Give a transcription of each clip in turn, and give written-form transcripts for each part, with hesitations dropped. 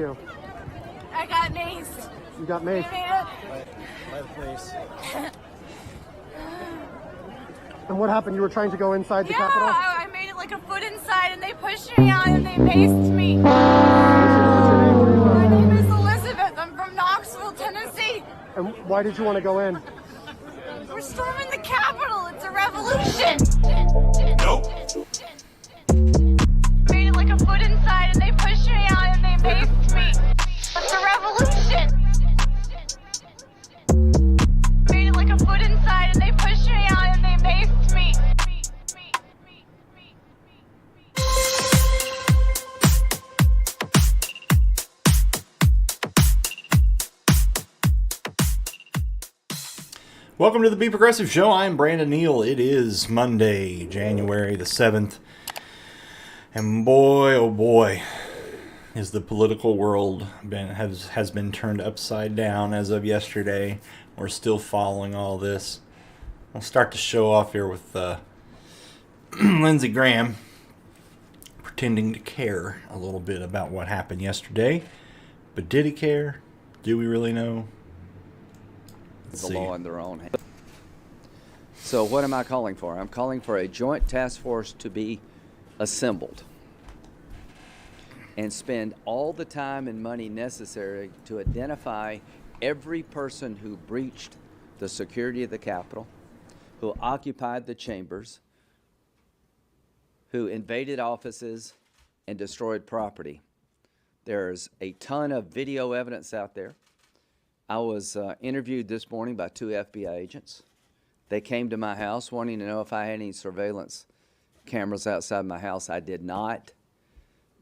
you? I got maced. You got maced. By the police. And what happened? You were trying to go inside the Capitol? Yeah, I made it like a foot inside and they pushed me out and they maced me. What's your name? Where are you My from? name is Elizabeth. I'm from Knoxville, Tennessee. And why did you want to go in? We're storming the Capitol. It's a revolution. Nope. Made it like a foot inside and they pushed me out and they maced me. It's a revolution. Made it like a foot inside and they pushed me out and they maced me. Welcome to the Be Progressive Show. I'm Brandon Neal. It is Monday, January the 7th. And boy, oh boy, is the political world has been turned upside down as of yesterday. We're still following all this. I'll start to show off here with Lindsey Graham pretending to care a little bit about what happened yesterday. But did he care? Do we really know? The law in their own hands. So what am I calling for? I'm calling for a joint task force to be assembled and spend all the time and money necessary to identify every person who breached the security of the Capitol, who occupied the chambers, who invaded offices and destroyed property. There's a ton of video evidence out there. I was interviewed this morning by 2 FBI agents. They came to my house wanting to know if I had any surveillance cameras outside my house. I did not,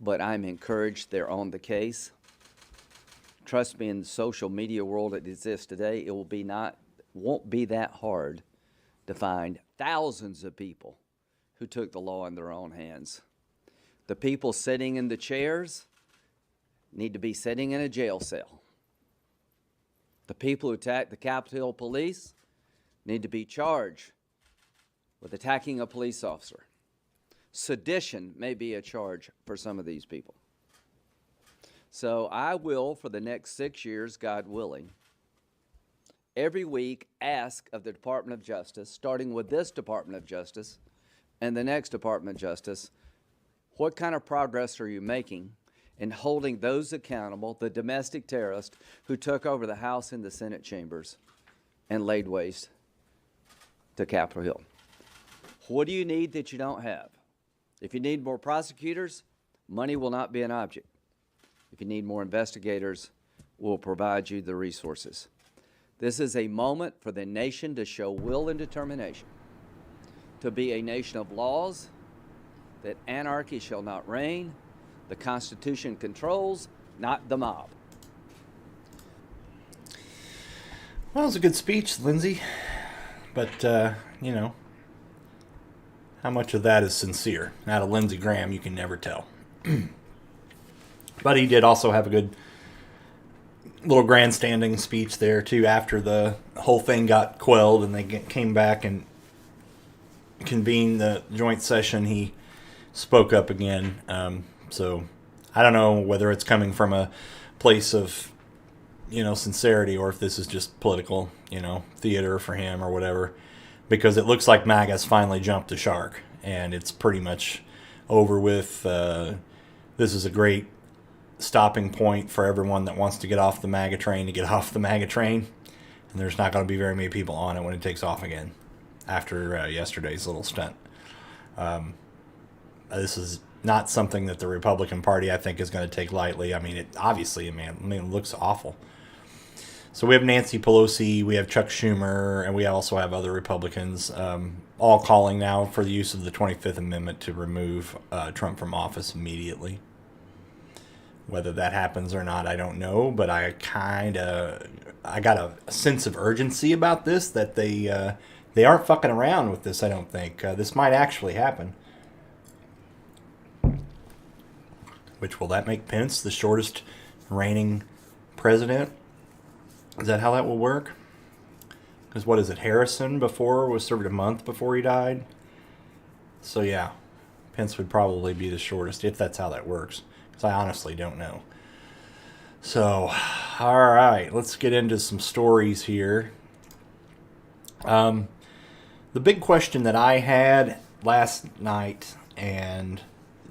but I'm encouraged they're on the case. Trust me, in the social media world that exists today, won't be that hard to find thousands of people who took the law in their own hands. The people sitting in the chairs need to be sitting in a jail cell. The people who attacked the Capitol Police need to be charged with attacking a police officer. Sedition may be a charge for some of these people. So I will, for the next 6 years, God willing, every week ask of the Department of Justice, starting with this Department of Justice and the next Department of Justice, what kind of progress are you making in holding those accountable, the domestic terrorists who took over the House and the Senate chambers and laid waste to Capitol Hill? What do you need that you don't have? If you need more prosecutors, money will not be an object. If you need more investigators, we'll provide you the resources. This is a moment for the nation to show will and determination, to be a nation of laws, that anarchy shall not reign, the Constitution controls, not the mob. Well, it was a good speech, Lindsey. But, how much of that is sincere? Out of Lindsey Graham, you can never tell. But he did also have a good little grandstanding speech there, too, after the whole thing got quelled and they came back and convened the joint session. He spoke up again. So I don't know whether it's coming from a place of, sincerity or if this is just political, theater for him or whatever, because it looks like MAGA's finally jumped the shark and it's pretty much over with. This is a great stopping point for everyone that wants to get off the MAGA train to get off the MAGA train. And there's not going to be very many people on it when it takes off again after yesterday's little stunt. This is not something that the Republican Party, I think, is going to take lightly. I mean, it looks awful. So we have Nancy Pelosi, we have Chuck Schumer, and we also have other Republicans all calling now for the use of the 25th Amendment to remove Trump from office immediately. Whether that happens or not, I don't know, but I got a sense of urgency about this, that they aren't fucking around with this, I don't think. This might actually happen. Which, will that make Pence the shortest reigning president? Is that how that will work? Because what is it, Harrison before was served a month before he died? So yeah, Pence would probably be the shortest if that's how that works. Because I honestly don't know. So, all right, let's get into some stories here. The big question that I had last night, and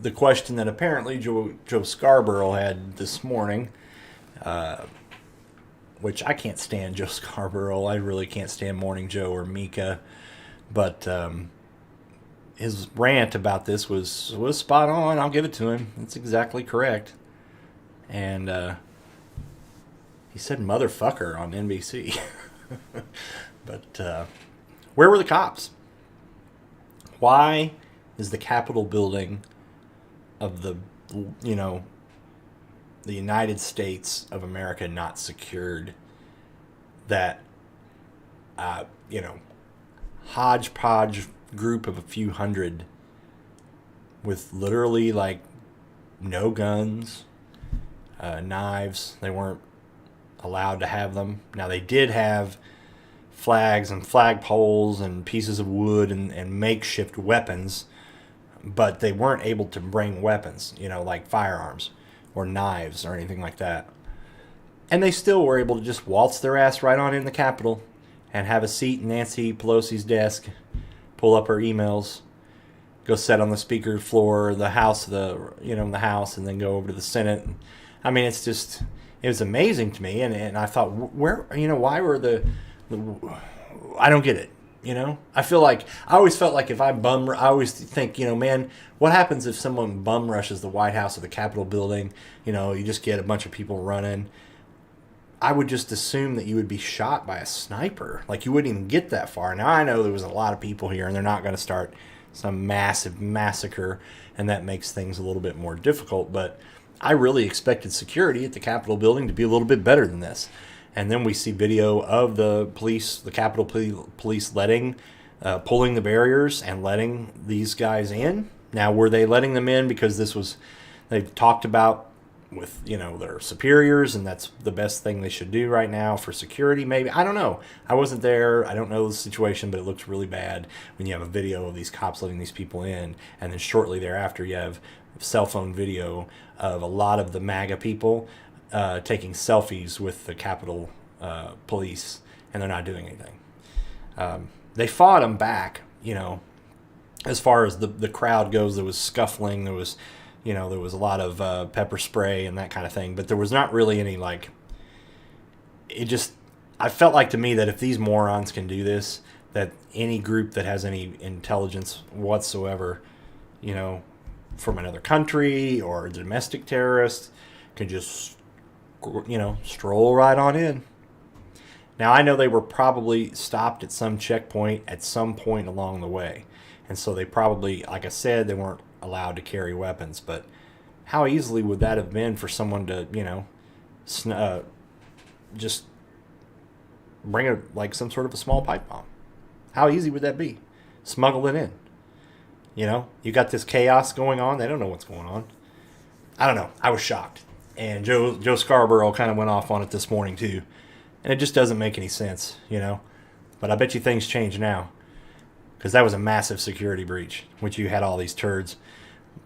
the question that apparently Joe Scarborough had this morning, which I can't stand Joe Scarborough. I really can't stand Morning Joe or Mika. But his rant about this was spot on. I'll give it to him. It's exactly correct. And he said motherfucker on NBC. But where were the cops? Why is the Capitol building of the United States of America not secured? That hodgepodge group of a few hundred with literally like no guns, knives. They weren't allowed to have them. Now they did have flags and flagpoles and pieces of wood and makeshift weapons, but they weren't able to bring weapons, like firearms or knives or anything like that. And they still were able to just waltz their ass right on in the Capitol and have a seat in Nancy Pelosi's desk, pull up her emails, go sit on the speaker floor of the House, the House, and then go over to the Senate. I mean, it was amazing to me, and I thought, why were I don't get it. I always felt like if I always think, man, what happens if someone bum rushes the White House or the Capitol building? You just get a bunch of people running. I would just assume that you would be shot by a sniper. Like, you wouldn't even get that far. Now, I know there was a lot of people here, and they're not going to start some massive massacre, and that makes things a little bit more difficult. But I really expected security at the Capitol building to be a little bit better than this. And then we see video of the police, the Capitol Police pulling the barriers and letting these guys in. Now, were they letting them in because they've talked about with, their superiors, and that's the best thing they should do right now for security? Maybe. I don't know. I wasn't there. I don't know the situation, but it looks really bad when you have a video of these cops letting these people in, and then shortly thereafter you have cell phone video of a lot of the MAGA people taking selfies with the Capitol Police, and they're not doing anything. They fought them back, as far as the crowd goes. There was scuffling, there was a lot of pepper spray and that kind of thing, but there was not really any, I felt like to me that if these morons can do this, that any group that has any intelligence whatsoever, from another country or a domestic terrorist, can just stroll right on in. Now, I know they were probably stopped at some checkpoint at some point along the way. And so they probably, like I said, they weren't allowed to carry weapons. But how easily would that have been for someone to, just bring some sort of a small pipe bomb? How easy would that be? Smuggle it in. You got this chaos going on. They don't know what's going on. I don't know. I was shocked. And Joe Scarborough kind of went off on it this morning, too. And it just doesn't make any sense, But I bet you things change now. Because that was a massive security breach, which you had all these turds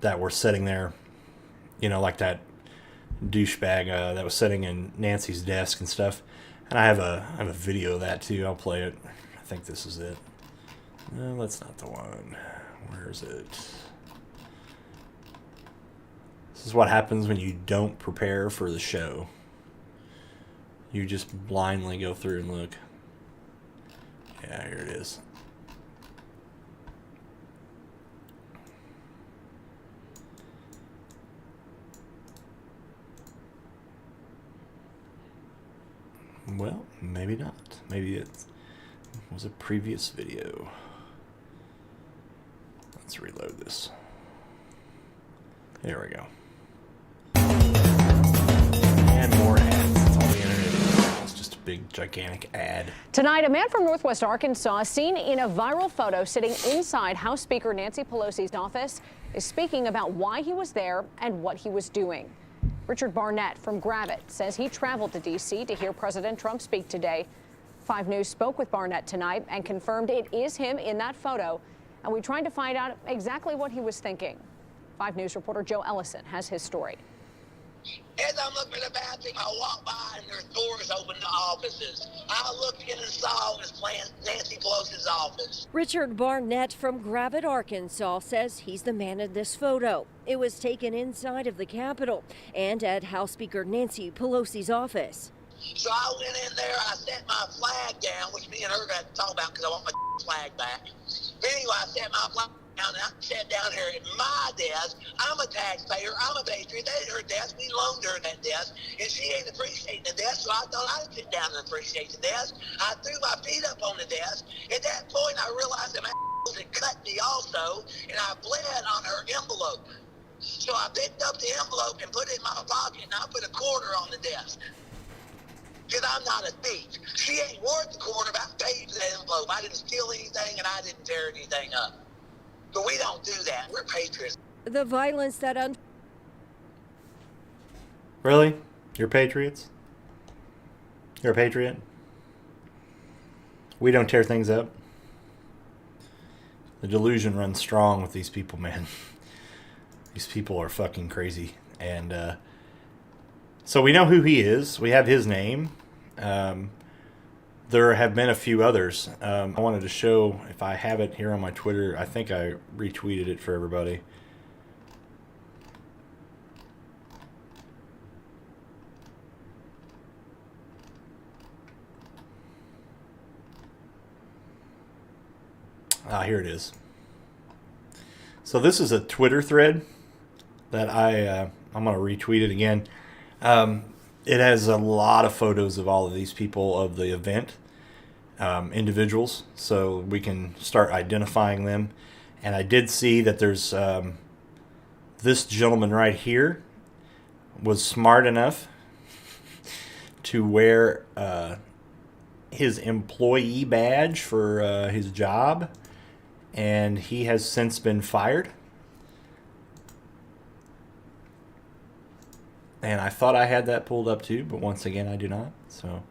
that were sitting there, like that douchebag that was sitting in Nancy's desk and stuff. And I have a video of that, too. I'll play it. I think this is it. No, that's not the one. Where is it? This is what happens when you don't prepare for the show. You just blindly go through and look. Yeah, here it is. Well, maybe not. Maybe it was a previous video. Let's reload this. There we go. And more ads. That's all the internet is. It's just a big, gigantic ad. Tonight, a man from Northwest Arkansas, seen in a viral photo sitting inside House Speaker Nancy Pelosi's office, is speaking about why he was there and what he was doing. Richard Barnett from Gravette says he traveled to D.C. to hear President Trump speak today. 5 News spoke with Barnett tonight and confirmed it is him in that photo, and we tried to find out exactly what he was thinking. 5 News reporter Joe Ellison has his story. As I'm looking at the bathroom, I walk by and there's doors open to offices. I looked in and saw it was Nancy Pelosi's office. Richard Barnett from Gravette, Arkansas says he's the man in this photo. It was taken inside of the Capitol and at House Speaker Nancy Pelosi's office. So I went in there, I set my flag down, which me and her got to talk about because I want my flag back. But anyway, I set my flag down and I sat down here at my desk. I'm a taxpayer, I'm a patriot. That is her desk. We loaned her that desk. And she ain't appreciating the desk, so I thought I'd sit down and appreciate the desk. I threw my feet up on the desk. At that point, I realized that my had cut me also, and I bled on her envelope. So I picked up the envelope and put it in my pocket, and I put a quarter on the desk. Because I'm not a thief. She ain't worth the quarter, but I paid for that envelope. I didn't steal anything, and I didn't tear anything up. But we don't do that. We're patriots. The violence that Really? You're patriots? You're a patriot? We don't tear things up? The delusion runs strong with these people, man. These people are fucking crazy. And so we know who he is. We have his name. There have been a few others. I wanted to show, if I have it here on my Twitter, I think I retweeted it for everybody. Here it is. So this is a Twitter thread that I'm going to retweet it again. It has a lot of photos of all of these people of the event, individuals, so we can start identifying them. And I did see that there's this gentleman right here was smart enough to wear his employee badge for his job, and he has since been fired. And I thought I had that pulled up too, but once again, I do not. So,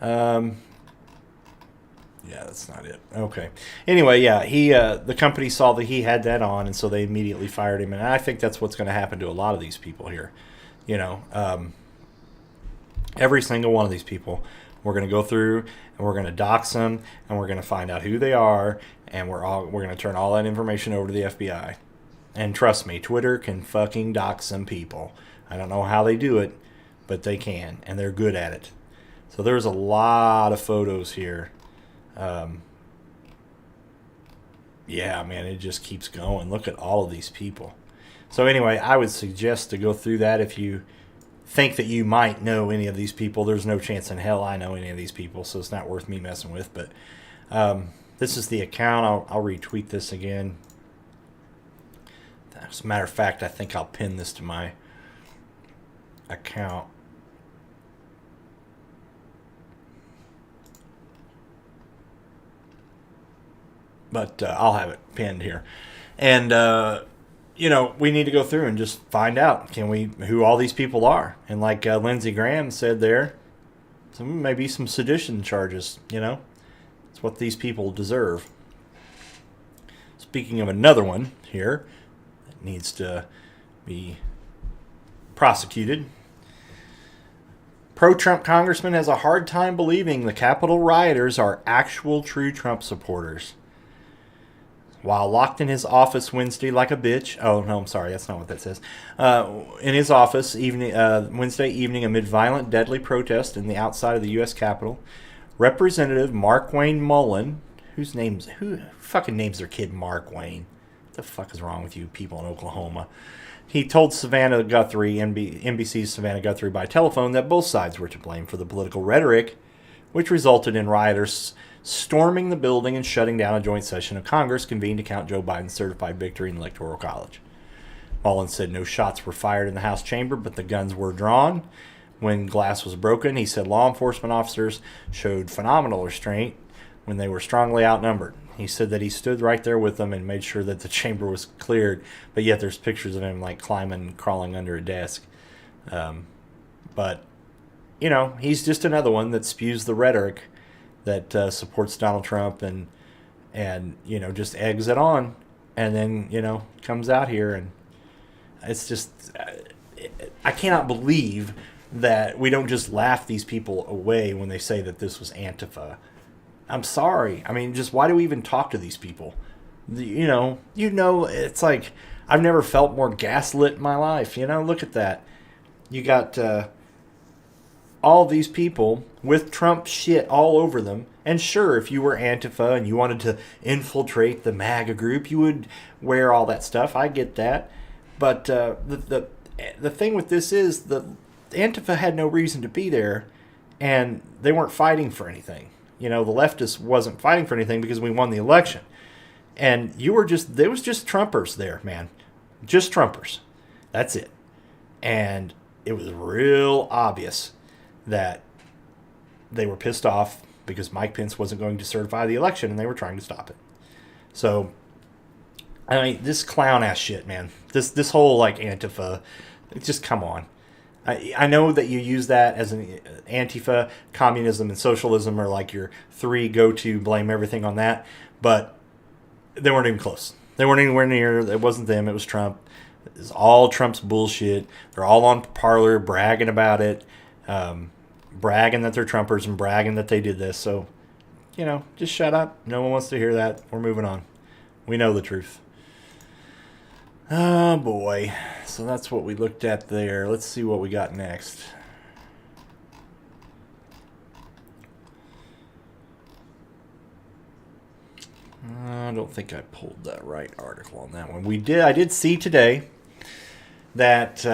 yeah, that's not it. Okay. Anyway, yeah, the company saw that he had that on, and so they immediately fired him. And I think that's what's going to happen to a lot of these people here. You know, every single one of these people, we're going to go through and we're going to dox them, and we're going to find out who they are, and we're going to turn all that information over to the FBI. And trust me, Twitter can fucking dox some people. I don't know how they do it, but they can, and they're good at it. So there's a lot of photos here. Yeah, man, it just keeps going. Look at all of these people. So anyway, I would suggest to go through that if you think that you might know any of these people. There's no chance in hell I know any of these people, so it's not worth me messing with. But this is the account. I'll retweet this again. As a matter of fact, I think I'll pin this to my account. But I'll have it pinned here. And, you know, we need to go through and just find out who all these people are. And like Lindsey Graham said there, maybe some sedition charges, you know. It's what these people deserve. Speaking of another one here that needs to be prosecuted. Pro-Trump congressman has a hard time believing the Capitol rioters are actual true Trump supporters. While locked in his office Wednesday like a bitch. Oh, no, I'm sorry. That's not what that says. In his office Wednesday evening amid violent, deadly protest in the outside of the U.S. Capitol, Representative Markwayne Mullin, who fucking names their kid Markwayne? What the fuck is wrong with you people in Oklahoma? He told Savannah Guthrie, NBC's Savannah Guthrie, by telephone that both sides were to blame for the political rhetoric, which resulted in rioters storming the building and shutting down a joint session of Congress convened to count Joe Biden's certified victory in the Electoral College. Mullins said no shots were fired in the House chamber, but the guns were drawn. When glass was broken, he said law enforcement officers showed phenomenal restraint when they were strongly outnumbered. He said that he stood right there with them and made sure that the chamber was cleared, but yet there's pictures of him like climbing, crawling under a desk. But, you know, he's just another one that spews the rhetoric that supports Donald Trump and you know, just eggs it on, and then, you know, comes out here, and it's just I cannot believe that we don't just laugh these people away when they say that this was Antifa. I'm sorry. I mean, just why do we even talk to these people? You know, it's like I've never felt more gaslit in my life. You know, look at that. You got all these people with Trump shit all over them. And sure, if you were Antifa and you wanted to infiltrate the MAGA group, you would wear all that stuff. I get that. But the thing with this is that Antifa had no reason to be there, and they weren't fighting for anything. You know, the leftists wasn't fighting for anything because we won the election. And there was just Trumpers there, man. Just Trumpers. That's it. And it was real obvious that they were pissed off because Mike Pence wasn't going to certify the election and they were trying to stop it. So, I mean, this clown ass shit, man. This whole like Antifa, just come on. I know that you use that as an Antifa, communism, and socialism are like your three go-to, blame everything on that, but they weren't even close. They weren't anywhere near. It wasn't them. It was Trump. It's all Trump's bullshit. They're all on Parler bragging about it, bragging that they're Trumpers and bragging that they did this. So, you know, just shut up. No one wants to hear that. We're moving on. We know the truth. Oh, boy. So that's what we looked at there. Let's see what we got next. I don't think I pulled that right article on that one. I did see today that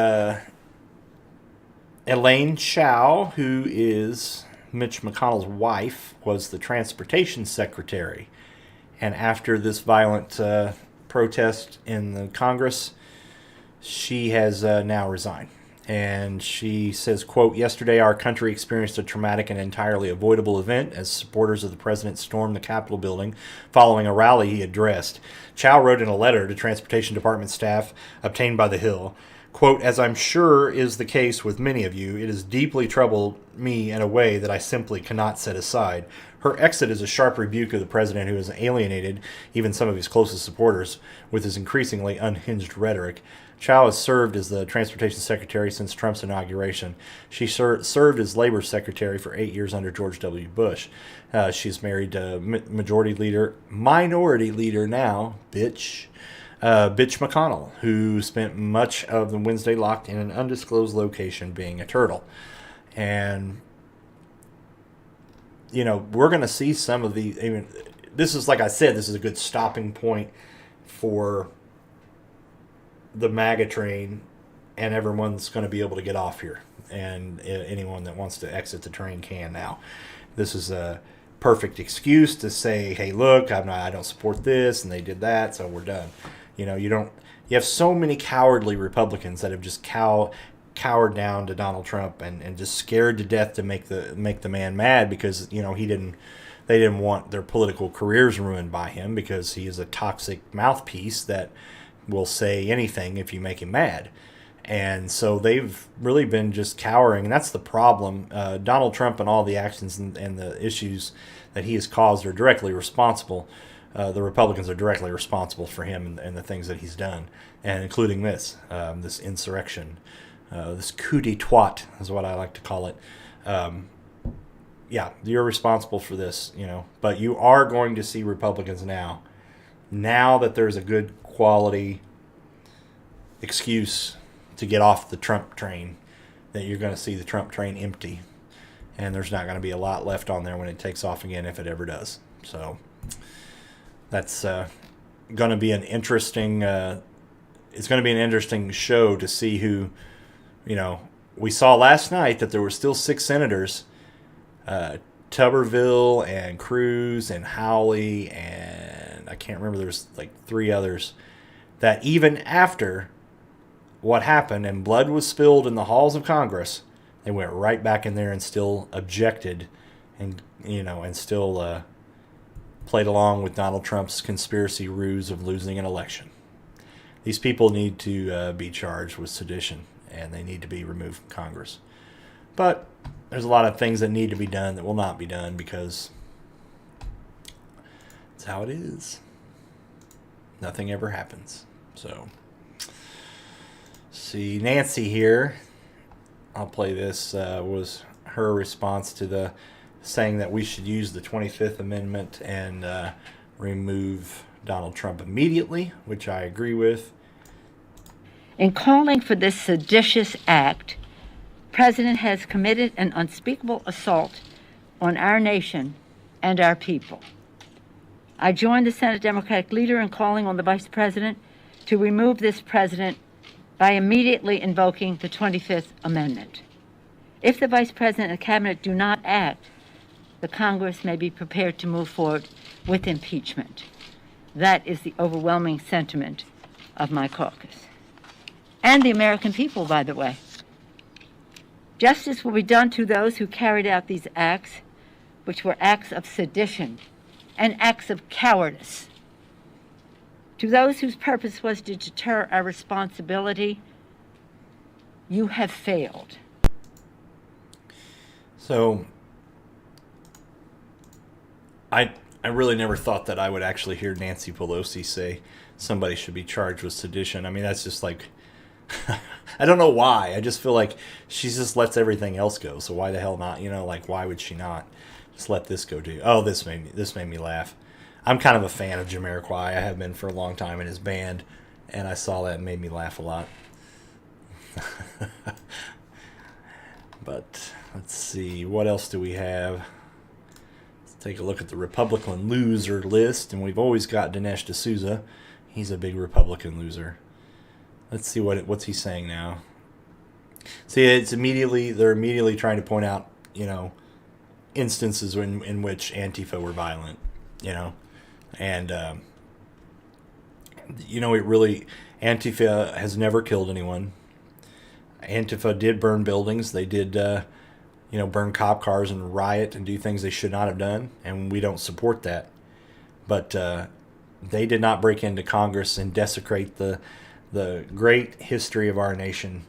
Elaine Chao, who is Mitch McConnell's wife, was the transportation secretary. And after this violent protest in the Congress, she has now resigned. And she says, quote, "Yesterday our country experienced a traumatic and entirely avoidable event as supporters of the president stormed the Capitol building following a rally he addressed." Chao wrote in a letter to Transportation Department staff obtained by The Hill, quote, "As I'm sure is the case with many of you, it has deeply troubled me in a way that I simply cannot set aside. Her exit is a sharp rebuke of the president who has alienated even some of his closest supporters with his increasingly unhinged rhetoric. Chao has served as the transportation secretary since Trump's inauguration. She served as labor secretary for 8 years under George W. Bush. She's married to minority leader now, Bitch McConnell, who spent much of the Wednesday locked in an undisclosed location being a turtle. And, you know, we're going to see some of the, I mean, this is, like I said, this is a good stopping point for the MAGA train, and everyone's going to be able to get off here. And anyone that wants to exit the train can now. This is a perfect excuse to say, hey, look, I don't support this, and they did that, so we're done. You know, you have so many cowardly Republicans that have just cowered down to Donald Trump and just scared to death to make the man mad because, you know, they didn't want their political careers ruined by him because he is a toxic mouthpiece that will say anything if you make him mad. And so they've really been just cowering, and that's the problem. Donald Trump and all the actions and the issues that he has caused are directly responsible. The Republicans are directly responsible for him and the things that he's done, and including this insurrection, this coup d'etat is what I like to call it. Yeah, you're responsible for this, you know. But you are going to see Republicans now that there's a good quality excuse to get off the Trump train, that you're going to see the Trump train empty, and there's not going to be a lot left on there when it takes off again, if it ever does. So that's going to be an interesting it's going to be an interesting show to see who, you know, we saw last night that there were still 6 senators, Tuberville and Cruz and Hawley, and I can't remember, there's like 3 others, that even after what happened and blood was spilled in the halls of Congress, they went right back in there and still objected and, you know, and still played along with Donald Trump's conspiracy ruse of losing an election. These people need to be charged with sedition, and they need to be removed from Congress. But there's a lot of things that need to be done that will not be done because it's how it is. Nothing ever happens. So See, Nancy here, I'll play this, was her response to the saying that we should use the 25th Amendment and remove Donald Trump immediately, which I agree with. In calling for this seditious act, the President has committed an unspeakable assault on our nation and our people. I join the Senate Democratic leader in calling on the Vice President to remove this President by immediately invoking the 25th Amendment. If the Vice President and the Cabinet do not act, the Congress may be prepared to move forward with impeachment. That is the overwhelming sentiment of my caucus. And the American people, by the way. Justice will be done to those who carried out these acts, which were acts of sedition and acts of cowardice. To those whose purpose was to deter our responsibility, you have failed. So, I really never thought that I would actually hear Nancy Pelosi say somebody should be charged with sedition. I mean, that's just like, I don't know why. I just feel like she just lets everything else go. So why the hell not? You know, like, why would she not just let this go too? Oh, this made me laugh. I'm kind of a fan of Jamiroquai. I have been for a long time in his band, and I saw that and made me laugh a lot. But let's see, what else do we have? Let's take a look at the Republican loser list, and we've always got Dinesh D'Souza. He's a big Republican loser. Let's see what's he saying now. See, they're immediately trying to point out, you know, instances in which Antifa were violent, you know, and you know, Antifa has never killed anyone. Antifa did burn buildings. They did, you know, burn cop cars and riot and do things they should not have done, and we don't support that. But they did not break into Congress and desecrate the great history of our nation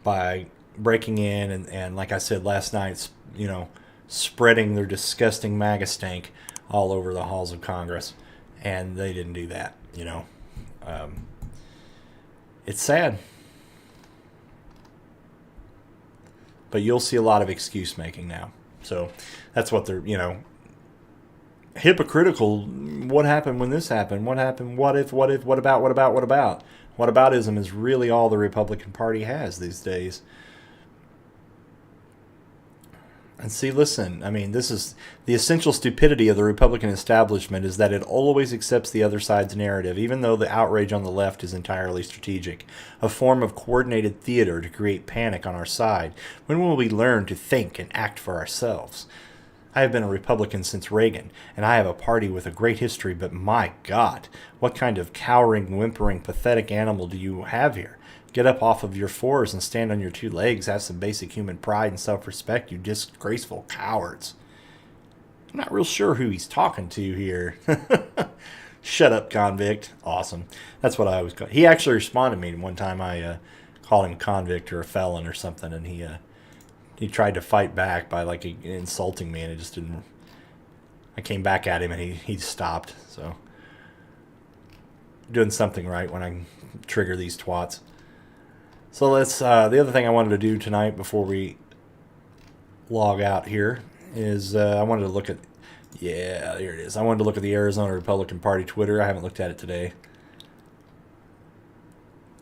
by breaking in and like I said last night, you know, spreading their disgusting MAGA stank all over the halls of Congress. And they didn't do that, you know. It's sad. But you'll see a lot of excuse making now. So that's what they're, you know, hypocritical. What happened when this happened? What happened? What if, what about? Whataboutism is really all the Republican Party has these days. And see, listen, I mean, this is the essential stupidity of the Republican establishment is that it always accepts the other side's narrative, even though the outrage on the left is entirely strategic, a form of coordinated theater to create panic on our side. When will we learn to think and act for ourselves? I have been a Republican since Reagan, and I have a party with a great history, but my God, what kind of cowering, whimpering, pathetic animal do you have here? Get up off of your fours and stand on your two legs. Have some basic human pride and self-respect, you disgraceful cowards. I'm not real sure who he's talking to here. Shut up, convict. Awesome. That's what I always call. He actually responded to me one time. I called him convict or a felon or something, and he tried to fight back by like insulting me, and it just didn't. I came back at him, and he stopped. So doing something right when I trigger these twats. So let's. The other thing I wanted to do tonight before we log out here is I wanted to look at. Yeah, there it is. I wanted to look at the Arizona Republican Party Twitter. I haven't looked at it today.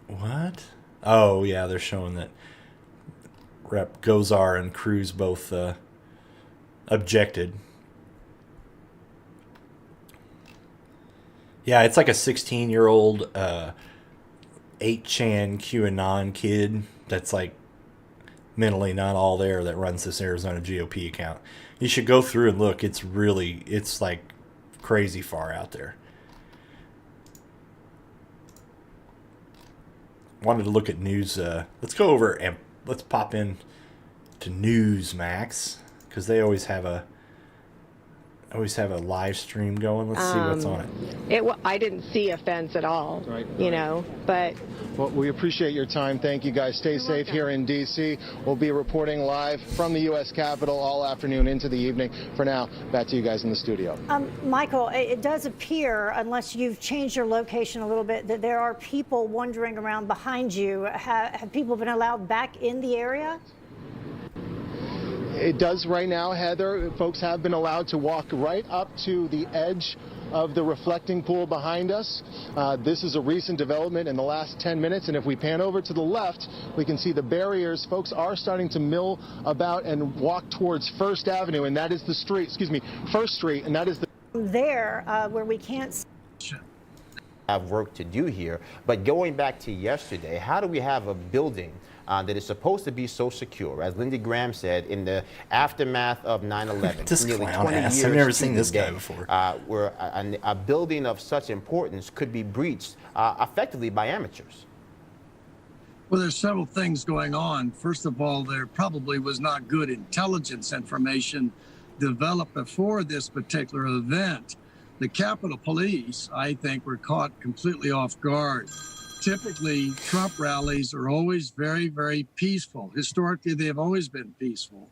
What? Oh yeah, they're showing that Rep. Gosar and Cruz both objected. Yeah, it's like a 16-year-old 8chan QAnon kid that's like mentally not all there that runs this Arizona GOP account. You should go through and look. It's like crazy far out there. Wanted to look at news. Let's go over and let's pop in to Newsmax because they always have always have a live stream going. Let's see what's on it. I didn't see a fence at all, Right. you know, but Well, we appreciate your time. Thank you, guys. Stay safe here in D.C. We'll be reporting live from the U.S. Capitol all afternoon into the evening. For now, back to you guys in the studio. Michael, it does appear, unless you've changed your location a little bit, that there are people wandering around behind you. Have people been allowed back in the area? It does right now, Heather. Folks have been allowed to walk right up to the edge of the reflecting pool behind us. This is a recent development in the last 10 minutes, and if we pan over to the left, we can see the barriers. Folks are starting to mill about and walk towards First Avenue, and that is the street, First Street, and that is the... There, where we can't... Have work to do here, but going back to yesterday, how do we have a building that is supposed to be so secure, as Lindsey Graham said, in the aftermath of 9/11? This nearly clown 20 ass. years I've never to seen the this guy day, before. Where a building of such importance could be breached effectively by amateurs. Well, there's several things going on. First of all, there probably was not good intelligence information developed before this particular event. The Capitol Police, I think, were caught completely off guard. Typically, Trump rallies are always very, very peaceful. Historically, they have always been peaceful.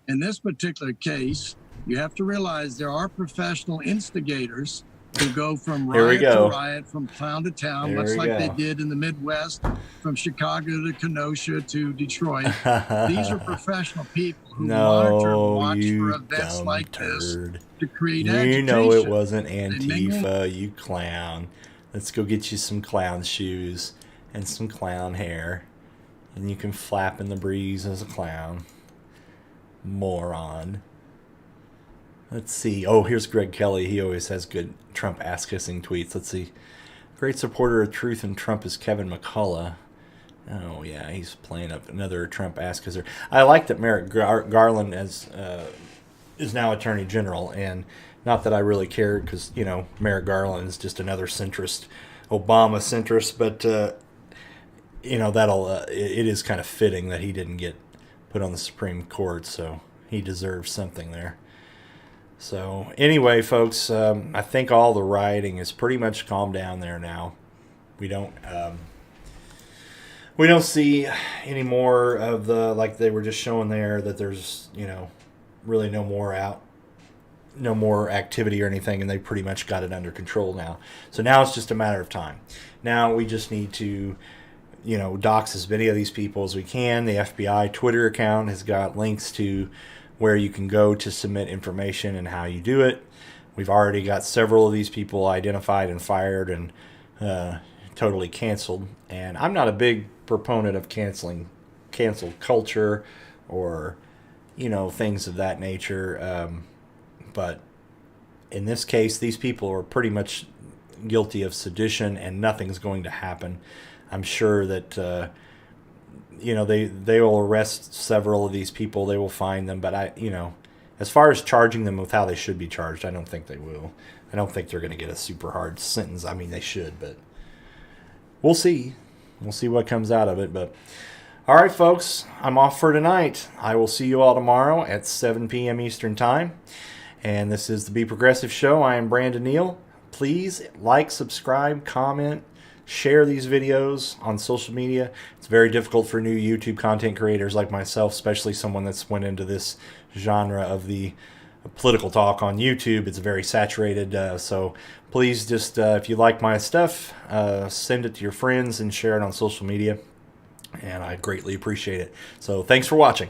In this particular case, you have to realize there are professional instigators who go from Here we riot to go. riot, from town to town, Here much we like they go. did in the Midwest, from Chicago to Kenosha to Detroit. These are professional people who monitor and watch for you events dumb like this turd. to create You agitation. know it wasn't They mingle Antifa, you clown. Let's go get you some clown shoes and some clown hair. And you can flap in the breeze as a clown. Moron. Let's see. Oh, here's Greg Kelly. He always has good Trump ass-kissing tweets. Let's see. Great supporter of truth and Trump is Kevin McCullough. Oh, yeah, he's playing up another Trump ass-kisser. I like that Merrick Garland is now Attorney General, and not that I really cared because, you know, Merrick Garland is just another centrist, Obama centrist, but, you know, it is kind of fitting that he didn't get put on the Supreme Court, so he deserves something there. So anyway, folks, I think all the rioting is pretty much calmed down there now. We don't see any more of the, like they were just showing there, that there's, you know, really no more activity or anything, and they pretty much got it under control now. So now it's just a matter of time. Now we just need to, you know, dox as many of these people as we can. The FBI Twitter account has got links to where you can go to submit information and how you do it. We've already got several of these people identified and fired and totally canceled. And I'm not a big proponent of cancel culture or, you know, things of that nature. But in this case, these people are pretty much guilty of sedition and nothing's going to happen. I'm sure that, you know, they will arrest several of these people. They will find them. But you know, as far as charging them with how they should be charged, I don't think they will. I don't think they're going to get a super hard sentence. I mean, they should, but we'll see. We'll see what comes out of it. But all right, folks, I'm off for tonight. I will see you all tomorrow at 7 p.m. Eastern Time. And this is the Be Progressive Show. I am Brandon Neal. Please like, subscribe, comment, share these videos on social media. It's very difficult for new YouTube content creators like myself, especially someone that's went into this genre of the political talk on YouTube. It's very saturated. So please just, if you like my stuff, send it to your friends and share it on social media. And I greatly appreciate it. So thanks for watching.